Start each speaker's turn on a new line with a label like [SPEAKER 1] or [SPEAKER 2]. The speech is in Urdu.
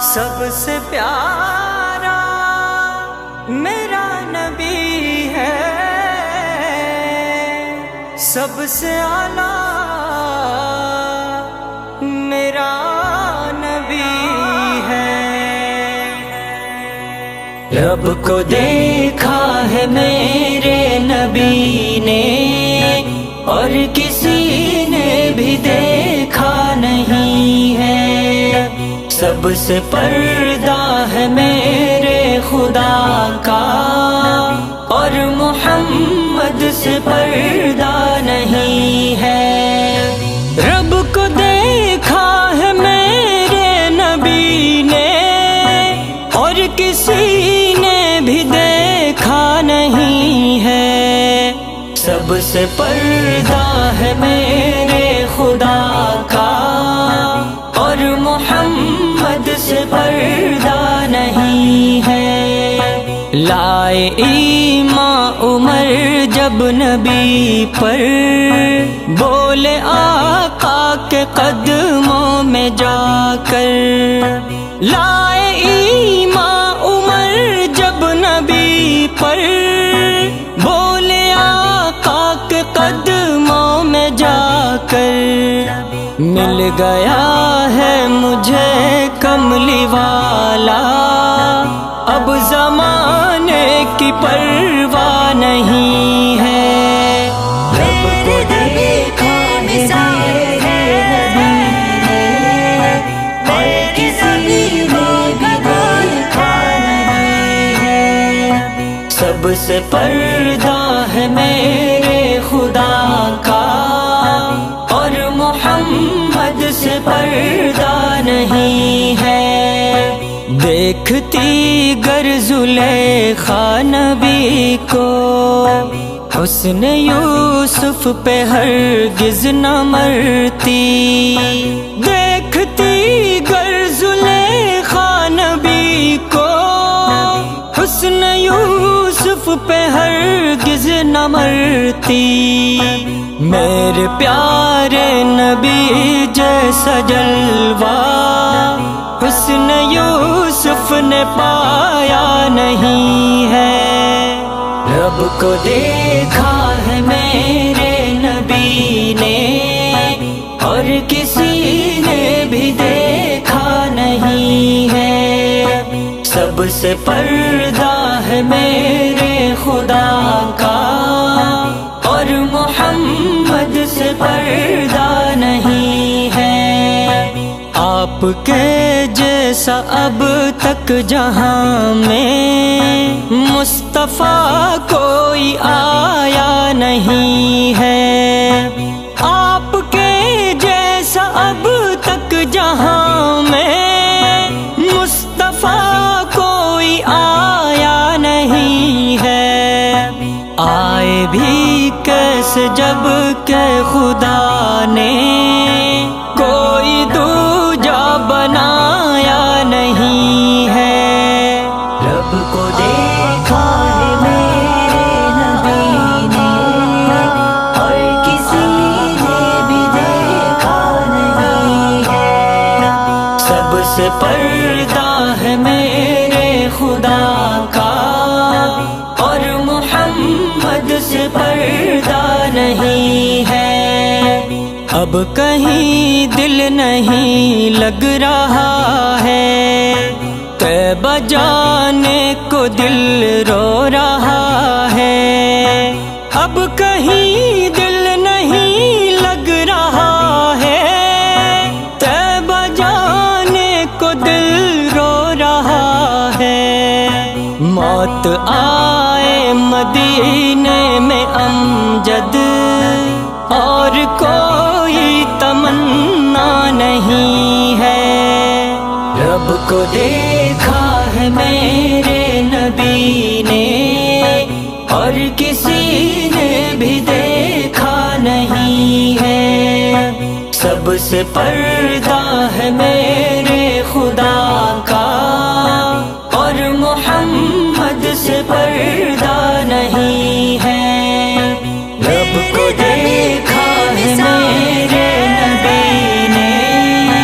[SPEAKER 1] سب سے پیارا میرا نبی ہے، سب سے اعلیٰ میرا نبی ہے۔ رب کو دیکھا ہے میرے نبی نے، اور کسی نے بھی دیکھا نہیں ہے۔ سب سے پردہ ہے میرے خدا کا، اور محمد سے پردہ نہیں ہے۔ رب کو دیکھا ہے میرے نبی نے، اور کسی نے بھی دیکھا نہیں ہے۔ سب سے پردہ ہے میرے خدا کا، اور محمد سے پردہ نہیں ہے۔ لائے ایمان عمر جب نبی پر، بولے آقا کے قدموں میں جا کر۔ لائے ایمان عمر جب نبی پر، بولے آقا کے قدموں میں جا کر۔ مل گیا ہے مجھے کملی والا، اب زمانے کی پرواہ نہیں ہے۔ رب کو دیکھا مثال ہے، اور کسی نے بھی دیکھا نہیں ہے۔ سب سے پردہ ہے میرے خدا کا، اور محمد سے پردہ نہیں ہے۔ دیکھتی گر زلیخا نبی کو، حسن یوسف پہ ہرگز نہ مرتی۔ دیکھتی گر زلیخا نبی کو، حسن یوسف پہ ہرگز نہ مرتی۔ میرے پیارے نبی جیسا جلوہ، حسن یوسف نے پایا نہیں ہے۔ رب کو دیکھا ہے میرے نبی نے، اور کسی نے بھی دیکھا نہیں ہے۔ سب سے پردہ ہے میرے خدا کا، اور محمد سے پردہ نہیں ہے۔ آپ کے جیسا اب تک جہاں میں مصطفیٰ کوئی آیا نہیں ہے۔ آپ کے جیسا اب تک جہاں میں مصطفیٰ کوئی آیا نہیں ہے۔ آئے بھی کیسے جب کہ خدا نے کوئی دوجا بنایا نہیں ہے۔ رب کو دیکھا ہے میرے نبی نے، اور کسی نے بھی دیکھا نہیں ہے۔ سب سے پردہ ہے میرے خدا کا، اور محمد سے پردہ نہیں ہے۔ اب کہیں دل نہیں لگ رہا ہے، طیبہ جانے کو دل رو رہا ہے۔ اب کہیں دل نہیں لگ رہا ہے، طیبہ جانے کو دل رو رہا ہے۔ موت آئے مدینے میں امجد، اور کوئی تمنا نہیں ہے۔ رب کو دیکھا ہے میرے نبی نے، اور کسی نے بھی دیکھا نہیں ہے۔ سب سے پردہ ہے میرے